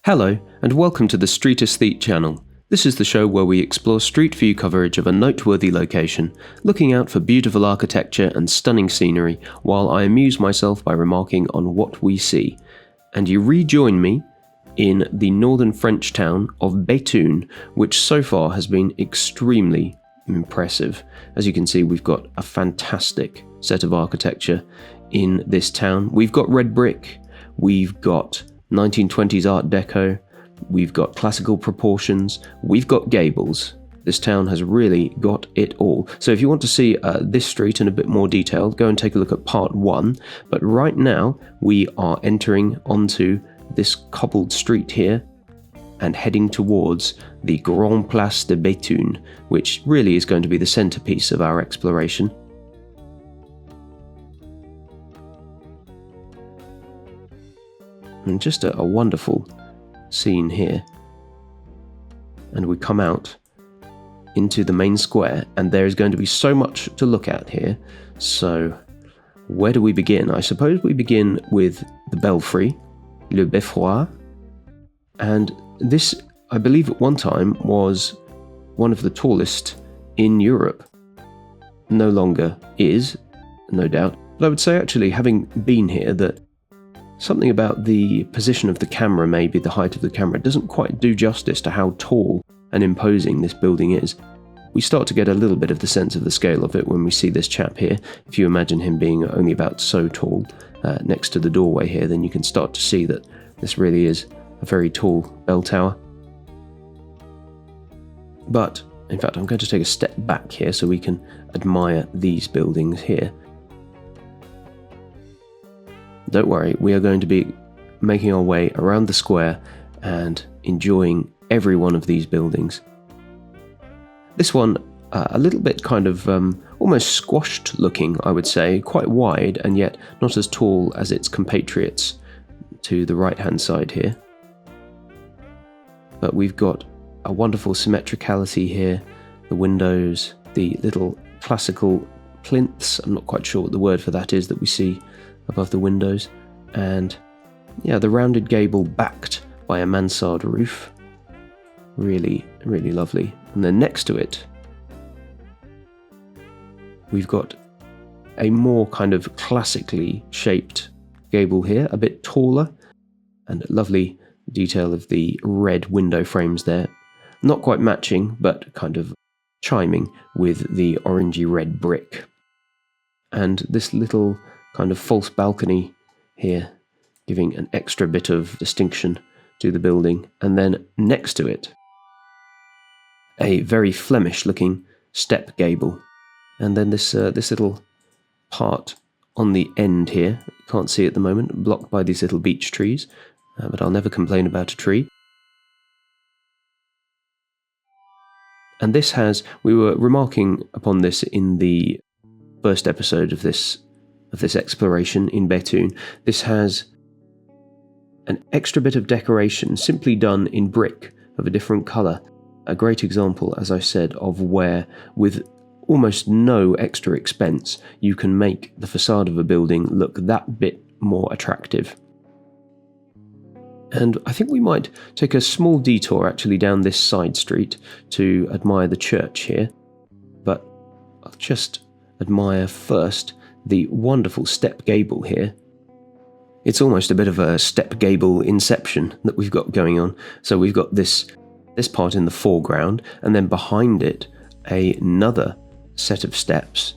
Hello, and welcome to the Street Aesthete channel. This is the show where we explore street view coverage of a noteworthy location, looking out for beautiful architecture and stunning scenery, while I amuse myself by remarking on what we see. And you rejoin me in the northern French town of Béthune, which so far has been extremely impressive. As you can see, we've got a fantastic set of architecture in this town. We've got red brick, we've got 1920s Art Deco, we've got classical proportions, we've got gables. This town has really got it all. So if you want to see this street in a bit more detail, go and take a look at part 1. But right now, we are entering onto this cobbled street here and heading towards the Grand Place de Béthune, which really is going to be the centerpiece of our exploration. And just a wonderful scene here. And we come out into the main square, and there is going to be so much to look at here. So where do we begin? I suppose we begin with the belfry, le beffroi. And this, I believe at one time, was one of the tallest in Europe. No longer is, no doubt. But I would say actually, having been here, that something about the position of the camera, maybe the height of the camera, doesn't quite do justice to how tall and imposing this building is. We start to get a little bit of the sense of the scale of it when we see this chap here. If you imagine him being only about so tall next to the doorway here, then you can start to see that this really is a very tall bell tower. But, in fact, I'm going to take a step back here so we can admire these buildings here. Don't worry, we are going to be making our way around the square and enjoying every one of these buildings. This one, a little bit kind of almost squashed looking, I would say, quite wide and yet not as tall as its compatriots to the right hand side here. But we've got a wonderful symmetricality here, the windows, the little classical plinths, I'm not quite sure what the word for that is, that we see above the windows, and yeah, the rounded gable backed by a mansard roof. Really, really lovely. And then next to it, we've got a more kind of classically shaped gable here, a bit taller, and lovely detail of the red window frames there. Not quite matching, but kind of chiming with the orangey red brick. And this little kind of false balcony here, giving an extra bit of distinction to the building. And then next to it, a very Flemish looking step gable. And then this little part on the end here, can't see at the moment, blocked by these little beech trees, but I'll never complain about a tree. And this has, we were remarking upon this in the first episode of this exploration in Béthune. This has an extra bit of decoration simply done in brick of a different colour. A great example, as I said, of where with almost no extra expense you can make the facade of a building look that bit more attractive. And I think we might take a small detour actually down this side street to admire the church here. But I'll just admire first the wonderful step gable here. It's almost a bit of a step gable inception that we've got going on. So we've got this part in the foreground, and then behind it another set of steps,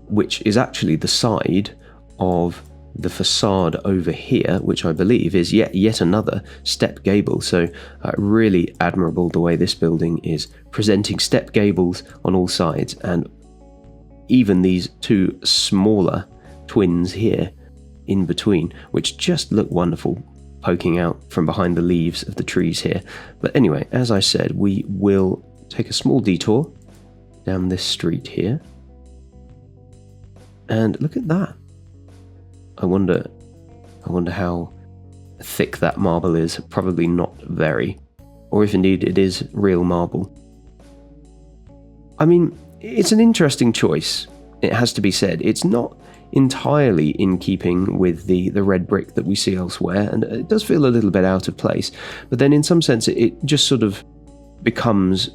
which is actually the side of the facade over here, which I believe is yet another step gable. So really admirable the way this building is presenting step gables on all sides, and even these two smaller twins here in between, which just look wonderful poking out from behind the leaves of the trees here. But anyway, as I said, we will take a small detour down this street here. And look at that. I wonder how thick that marble is. Probably not very. Or if indeed it is real marble. I mean, it's an interesting choice, it has to be said. It's not entirely in keeping with the red brick that we see elsewhere, and it does feel a little bit out of place. But then in some sense it just sort of becomes,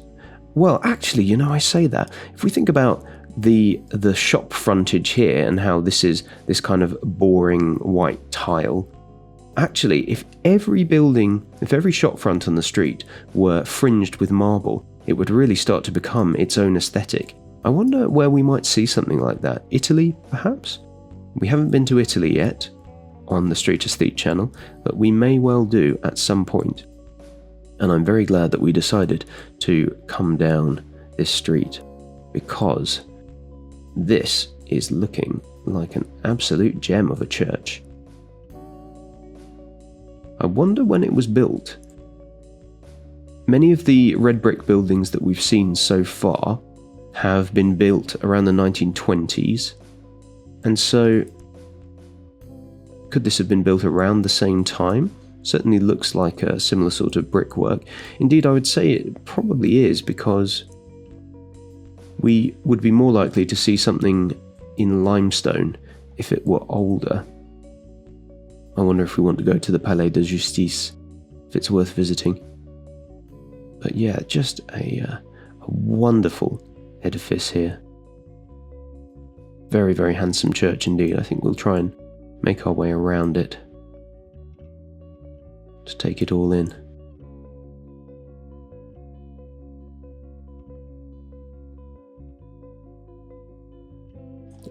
well, actually, I say that. If we think about the shop frontage here and how this is this kind of boring white tile, actually, if every shop front on the street were fringed with marble, it would really start to become its own aesthetic. I wonder where we might see something like that. Italy, perhaps? We haven't been to Italy yet on the Street Aesthete channel, but we may well do at some point. And I'm very glad that we decided to come down this street, because this is looking like an absolute gem of a church. I wonder when it was built. Many of the red brick buildings that we've seen so far have been built around the 1920s, and so could this have been built around the same time? Certainly looks like a similar sort of brickwork. Indeed, I would say it probably is, because we would be more likely to see something in limestone if it were older. I wonder if we want to go to the Palais de Justice, if it's worth visiting. But yeah, just a wonderful edifice here. Very, very handsome church indeed. I think we'll try and make our way around it to take it all in.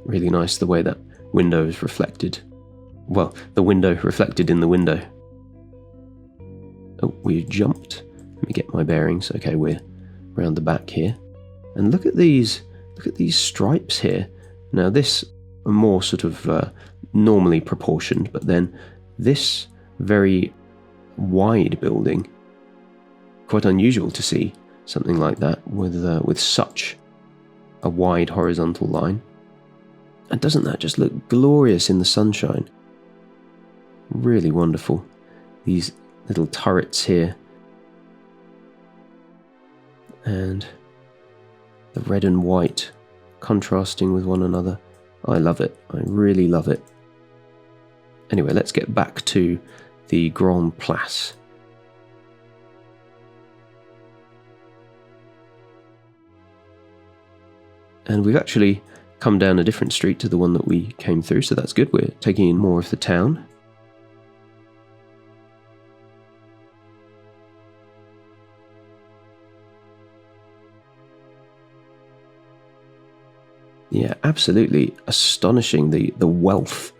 Really nice the way that window is reflected. Well, the window reflected in the window. Oh, we jumped. Let me get my bearings. Okay, we're round the back here. And look at these stripes here. Now this are more sort of normally proportioned, but then this very wide building, quite unusual to see something like that with such a wide horizontal line. And doesn't that just look glorious in the sunshine? Really wonderful. These little turrets here, and the red and white contrasting with one another. I love it. I really love it. Anyway, let's get back to the Grand Place. And we've actually come down a different street to the one that we came through, so that's good. We're taking in more of the town. Yeah, absolutely astonishing, the wealth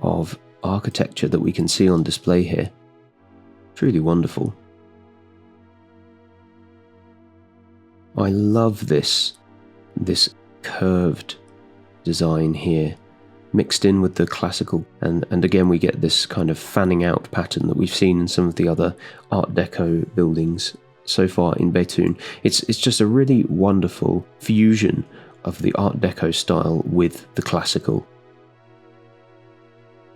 of architecture that we can see on display here. Truly wonderful. I love this curved design here, mixed in with the classical, and again we get this kind of fanning out pattern that we've seen in some of the other Art Deco buildings so far in Béthune. It's just a really wonderful fusion of the Art Deco style with the classical.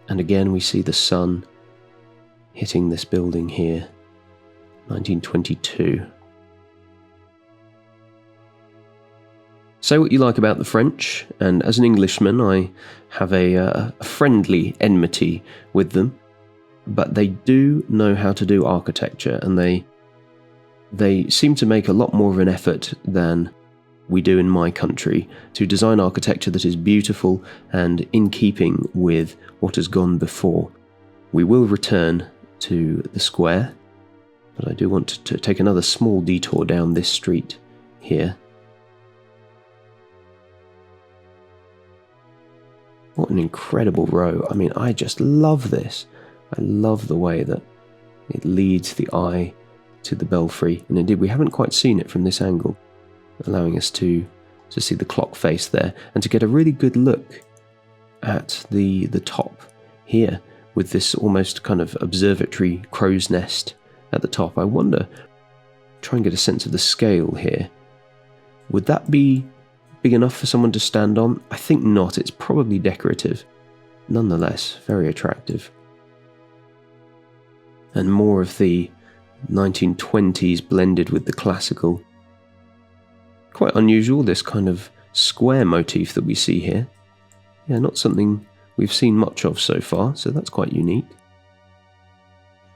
And again we see the sun hitting this building here, 1922. Say what you like about the French, and as an Englishman I have a friendly enmity with them, but they do know how to do architecture, and they seem to make a lot more of an effort than we do in my country to design architecture that is beautiful and in keeping with what has gone before. We will return to the square, but I do want to take another small detour down this street here. What an incredible row. I mean, I just love this. I love the way that it leads the eye to the belfry, and indeed we haven't quite seen it from this angle, allowing us to see the clock face there and to get a really good look at the top here with this almost kind of observatory crow's nest at the top. I wonder, try and get a sense of the scale here. Would that be big enough for someone to stand on? I think not. It's probably decorative. Nonetheless, very attractive. And more of the 1920s blended with the classical. Quite unusual, this kind of square motif that we see here. Yeah, not something we've seen much of so far, so that's quite unique.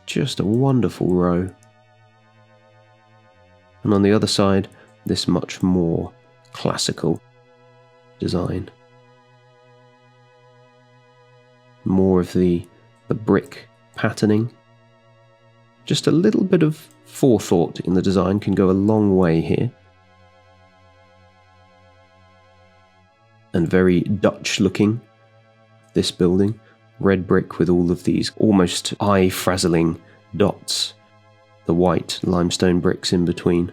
Just a wonderful row. And on the other side, this much more classical design. More of the brick patterning. Just a little bit of forethought in the design can go a long way here. And very Dutch looking, this building. Red brick with all of these almost eye-frazzling dots. The white limestone bricks in between.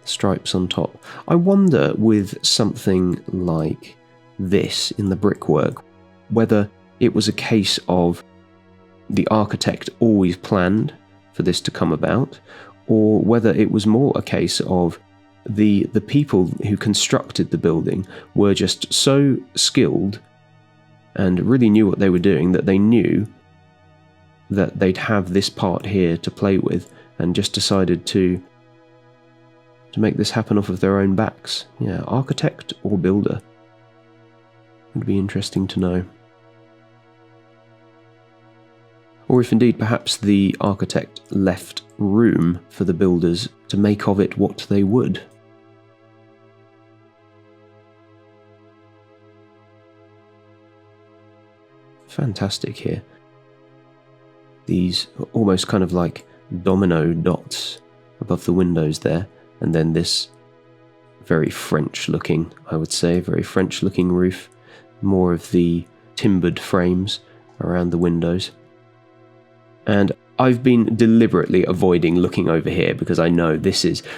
Stripes on top. I wonder with something like this in the brickwork, whether it was a case of the architect always planned for this to come about, or whether it was more a case of the people who constructed the building were just so skilled and really knew what they were doing that they knew that they'd have this part here to play with and just decided to make this happen off of their own backs. Yeah, architect or builder. Would be interesting to know. Or if indeed perhaps the architect left room for the builders to make of it what they would. Fantastic here. These almost kind of like domino dots above the windows there, and then this very French looking, I would say, very French looking roof. More of the timbered frames around the windows. And I've been deliberately avoiding looking over here because I know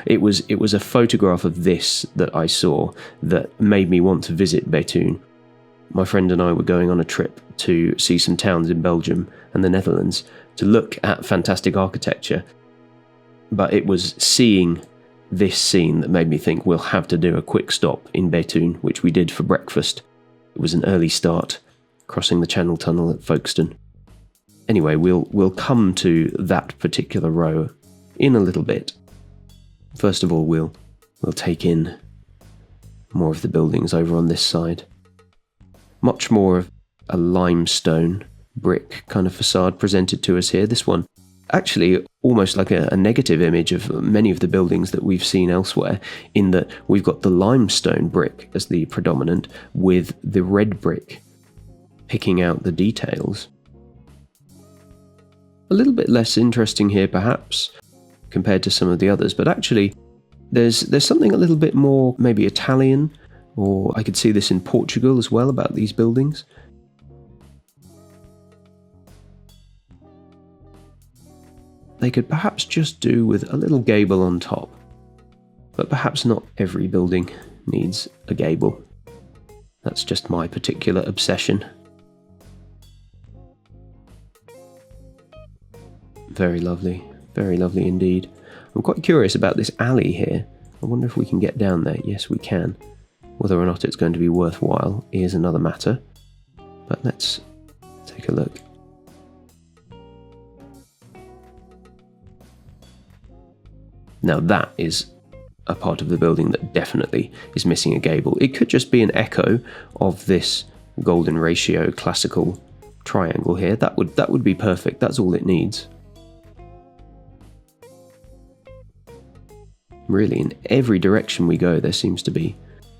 it was a photograph of this that I saw that made me want to visit Béthune. My friend and I were going on a trip to see some towns in Belgium and the Netherlands to look at fantastic architecture. But it was seeing this scene that made me think we'll have to do a quick stop in Béthune, which we did for breakfast. It was an early start, crossing the Channel Tunnel at Folkestone. Anyway, we'll come to that particular row in a little bit. First of all, we'll take in more of the buildings over on this side. Much more of a limestone brick kind of facade presented to us here. This one actually almost like a negative image of many of the buildings that we've seen elsewhere, in that we've got the limestone brick as the predominant with the red brick picking out the details. A little bit less interesting here perhaps compared to some of the others, but actually there's something a little bit more maybe Italian, or I could see this in Portugal as well about these buildings. They could perhaps just do with a little gable on top, but perhaps not every building needs a gable. That's just my particular obsession. Very lovely indeed. I'm quite curious about this alley here. I wonder if we can get down there. Yes, we can. Whether or not it's going to be worthwhile is another matter. But let's take a look. Now that is a part of the building that definitely is missing a gable. It could just be an echo of this golden ratio classical triangle here. That would be perfect. That's all it needs. Really, in every direction we go, there seems to be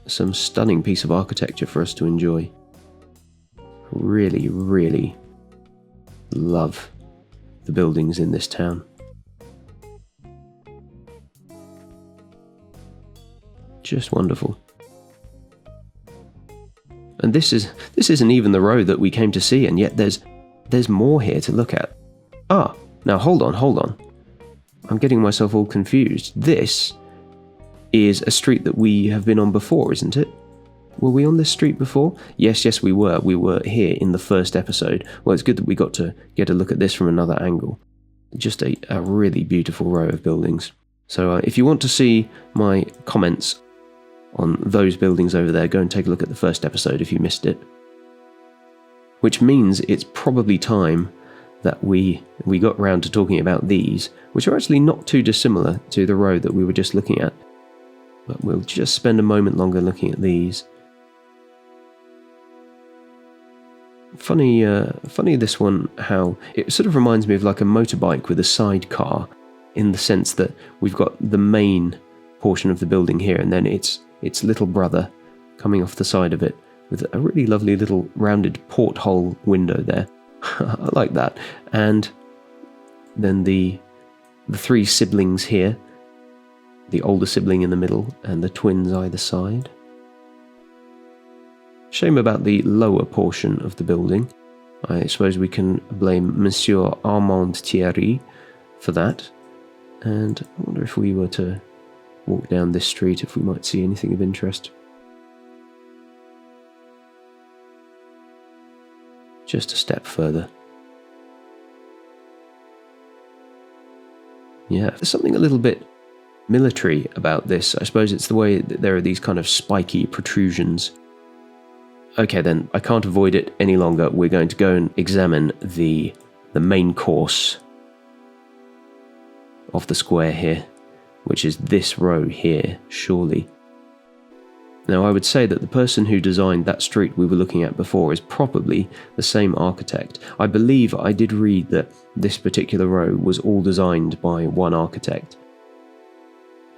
some stunning piece of architecture for us to enjoy. Really, really love the buildings in this town. Just wonderful. And this isn't even the road that we came to see, and yet there's more here to look at. Now hold on. I'm getting myself all confused. This is a street that we have been on before, isn't it? Were we on this street before? Yes, we were. We were here in the first episode. Well, it's good that we got to get a look at this from another angle. Just a really beautiful row of buildings. So if you want to see my comments on those buildings over there, go and take a look at the first episode if you missed it. Which means it's probably time that we got round to talking about these, which are actually not too dissimilar to the row that we were just looking at. But we'll just spend a moment longer looking at these. Funny this one, how it sort of reminds me of like a motorbike with a sidecar, in the sense that we've got the main portion of the building here, and then its little brother coming off the side of it with a really lovely little rounded porthole window there. I like that. And then the three siblings here, the older sibling in the middle and the twins either side. Shame about the lower portion of the building. I suppose we can blame Monsieur Armand Thierry for that. And I wonder if we were to walk down this street, if we might see anything of interest. Just a step further. Yeah, there's something a little bit military about this. I suppose it's the way that there are these kind of spiky protrusions. Okay then, I can't avoid it any longer. We're going to go and examine the main course of the square here, which is this row here, surely. Now, I would say that the person who designed that street we were looking at before is probably the same architect. I believe I did read that this particular row was all designed by one architect.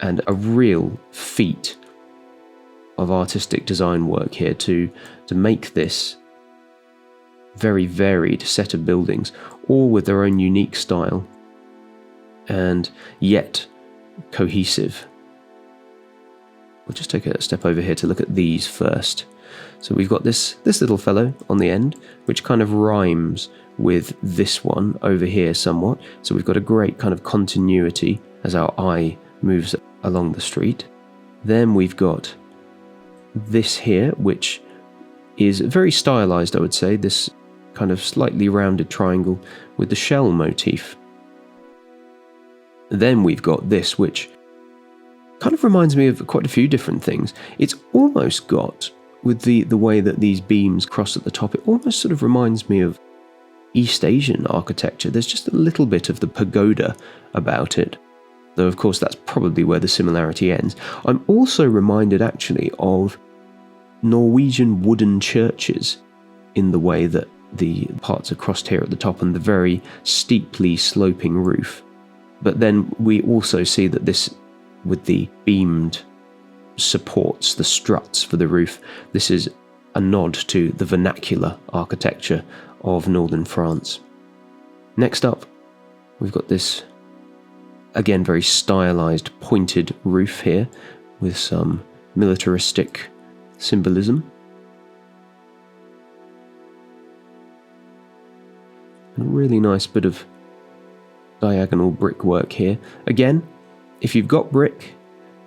And a real feat of artistic design work here to make this very varied set of buildings, all with their own unique style, and yet cohesive. We'll just take a step over here to look at these first. So we've got this little fellow on the end, which kind of rhymes with this one over here somewhat. So we've got a great kind of continuity as our eye moves along the street. Then we've got this here, which is very stylized, I would say, this kind of slightly rounded triangle with the shell motif. Then we've got this, which kind of reminds me of quite a few different things. It's almost got, with the way that these beams cross at the top, it almost sort of reminds me of East Asian architecture. There's just a little bit of the pagoda about it, though of course that's probably where the similarity ends. I'm also reminded actually of Norwegian wooden churches in the way that the parts are crossed here at the top and the very steeply sloping roof. But then we also see that this, with the beamed supports, the struts for the roof, this is a nod to the vernacular architecture of northern France. Next up, we've got this, again, very stylized pointed roof here with some militaristic symbolism. And a really nice bit of diagonal brickwork here. Again, if you've got brick,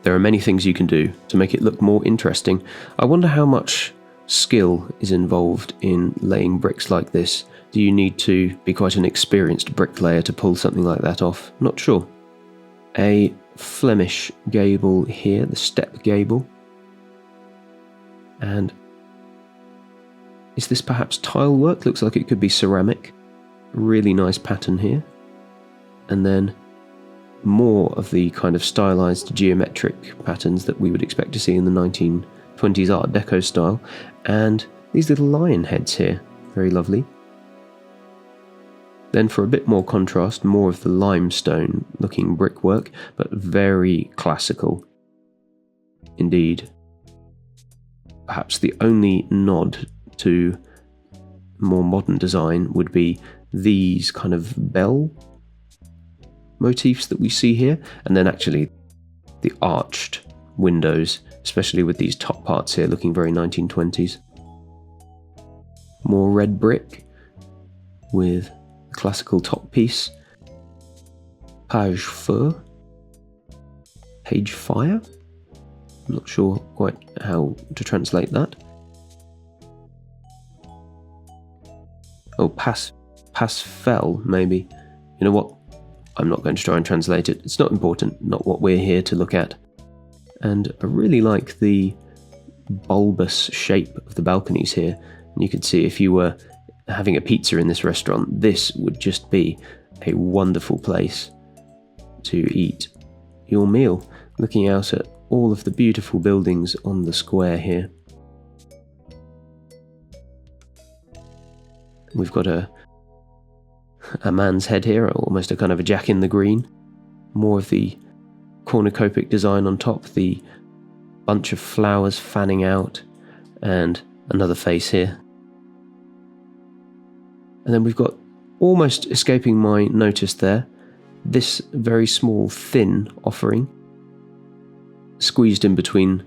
there are many things you can do to make it look more interesting. I wonder how much skill is involved in laying bricks like this. Do you need to be quite an experienced bricklayer to pull something like that off? Not sure. A Flemish gable here, the step gable. And is this perhaps tile work? Looks like it could be ceramic. Really nice pattern here. And then more of the kind of stylized geometric patterns that we would expect to see in the 1920s Art Deco style. And these little lion heads here, very lovely. Then for a bit more contrast, more of the limestone looking brickwork, but very classical indeed. Perhaps the only nod to more modern design would be these kind of bell motifs that we see here, and then actually the arched windows, especially with these top parts here looking very 1920s. More red brick with a classical top piece. Page feu. Page fire? I'm not sure quite how to translate that. Oh, pass fell, maybe. You know what? I'm not going to try and translate it. It's not important, not what we're here to look at. And I really like the bulbous shape of the balconies here. And you can see if you were having a pizza in this restaurant, this would just be a wonderful place to eat your meal, looking out at all of the beautiful buildings on the square here. We've got a man's head here, almost a kind of a Jack in the Green. More of the cornucopic design on top, the bunch of flowers fanning out, and another face here. And then we've got, almost escaping my notice there, this very small, thin offering, squeezed in between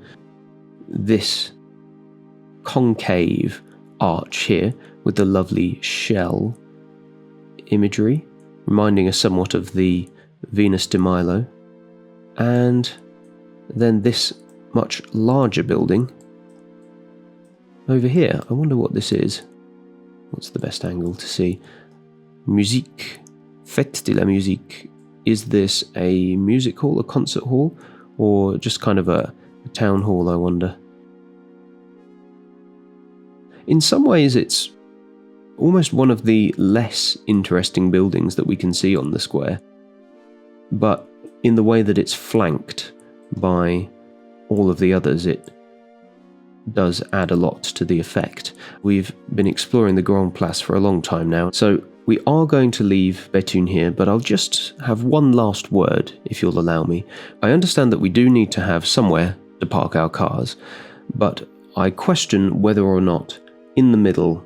this concave arch here with the lovely shell imagery, reminding us somewhat of the Venus de Milo. And then this much larger building over here. I wonder what this is. What's the best angle to see? Musique. Fête de la musique. Is this a music hall, a concert hall, or just kind of a town hall, I wonder? In some ways, it's almost one of the less interesting buildings that we can see on the square, but in the way that it's flanked by all of the others, it does add a lot to the effect. We've been exploring the Grand Place for a long time now, so we are going to leave Béthune here, but I'll just have one last word, if you'll allow me. I understand that we do need to have somewhere to park our cars, but I question whether or not in the middle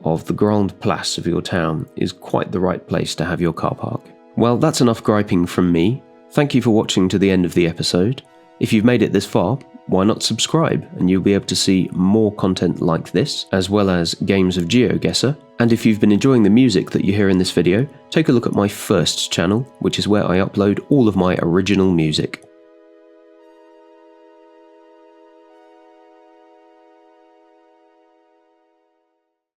of the Grand Place of your town is quite the right place to have your car park. Well, that's enough griping from me. Thank you for watching to the end of the episode. If you've made it this far, why not subscribe, and you'll be able to see more content like this, as well as games of GeoGuessr. And if you've been enjoying the music that you hear in this video, take a look at my first channel, which is where I upload all of my original music.